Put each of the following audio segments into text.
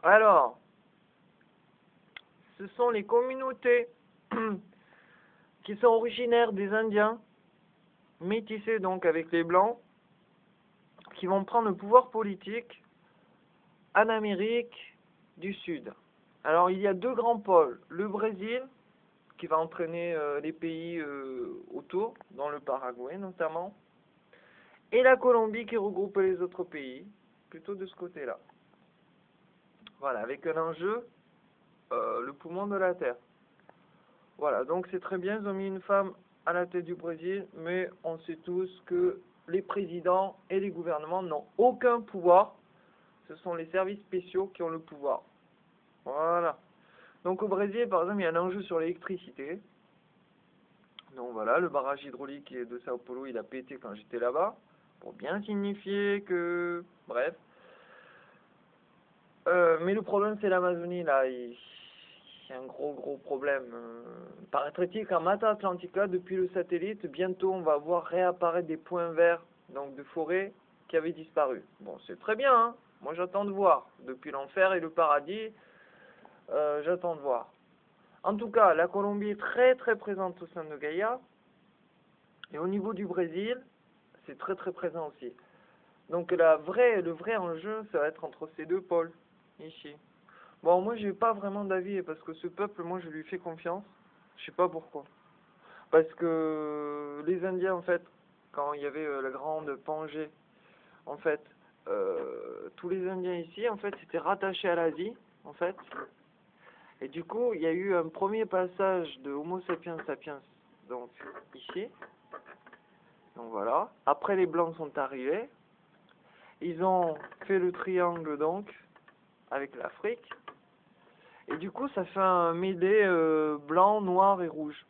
Alors, ce sont les communautés qui sont originaires des Indiens, métissés donc avec les Blancs, qui vont prendre le pouvoir politique en Amérique du Sud. Alors, il y a deux grands pôles. Le Brésil, qui va entraîner les pays autour, dont le Paraguay notamment, et la Colombie qui regroupe les autres pays, plutôt de ce côté-là. Voilà, avec un enjeu, le poumon de la Terre. Voilà, donc c'est très bien, ils ont mis une femme à la tête du Brésil, mais on sait tous que les présidents et les gouvernements n'ont aucun pouvoir. Ce sont les services spéciaux qui ont le pouvoir. Voilà. Donc au Brésil, par exemple, il y a un enjeu sur l'électricité. Donc voilà, le barrage hydraulique de Sao Paulo, il a pété quand j'étais là-bas, pour bien signifier que... Bref. Mais le problème, c'est l'Amazonie, là. Il y a un gros problème. Paraîtrait-il qu'en Mata Atlantica, depuis le satellite, bientôt, on va voir réapparaître des points verts, donc de forêt, qui avaient disparu. Bon, c'est très bien, hein. Moi, j'attends de voir. Depuis l'enfer et le paradis, j'attends de voir. En tout cas, la Colombie est très présente au sein de Gaïa. Et au niveau du Brésil, c'est très présent aussi. Donc le vrai enjeu, ça va être entre ces deux pôles, ici. Bon, moi, j'ai pas vraiment d'avis, parce que ce peuple, moi, je lui fais confiance. Je sais pas pourquoi. Parce que les Indiens, en fait, quand il y avait la grande Pangée, en fait, tous les Indiens ici, en fait, étaient rattachés à l'Asie, en fait. Et du coup, il y a eu un premier passage de Homo sapiens sapiens, donc ici. Donc voilà. Après, les Blancs sont arrivés. Ils ont fait le triangle, donc, avec l'Afrique. Et du coup, ça fait un mêlé blanc, noir et rouge.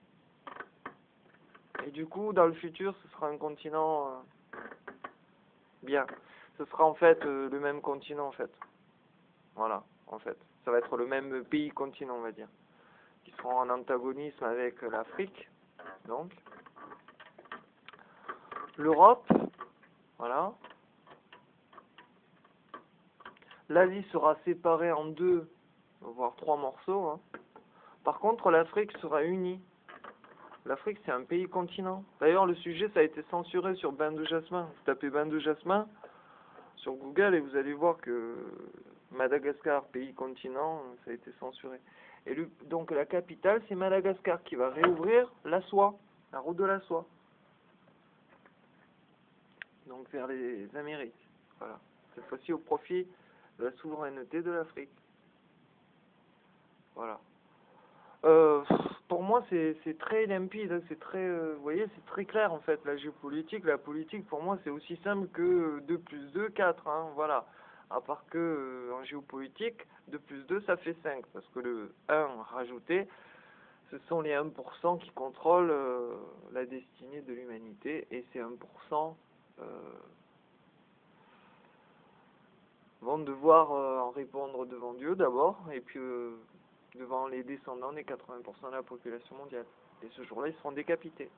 Et du coup, dans le futur, ce sera un continent bien. Ce sera en fait le même continent, en fait. Voilà, en fait. Ça va être le même pays-continent, on va dire. Qui seront en antagonisme avec l'Afrique, donc. L'Europe, voilà. L'Asie sera séparée en deux, voire trois morceaux. Hein. Par contre, l'Afrique sera unie. L'Afrique, c'est un pays-continent. D'ailleurs, le sujet, ça a été censuré sur Bain de Jasmin. Vous tapez Bain de Jasmin sur Google et vous allez voir que Madagascar, pays-continent, ça a été censuré. Et donc, la capitale, c'est Madagascar qui va réouvrir la soie, la route de la soie. Donc, vers les Amériques. Voilà. Cette fois-ci, au profit de la souveraineté de l'Afrique. Voilà. Pour moi, c'est très limpide, c'est très, vous voyez, c'est très clair en fait, la géopolitique, la politique, pour moi, c'est aussi simple que 2 plus 2, 4, hein, voilà. À part que, en géopolitique, 2 plus 2, ça fait 5, parce que le 1 rajouté, ce sont les 1% qui contrôlent la destinée de l'humanité, et ces 1% vont devoir en répondre devant Dieu d'abord, et puis devant les descendants des 80% de la population mondiale. Et ce jour-là, ils seront décapités.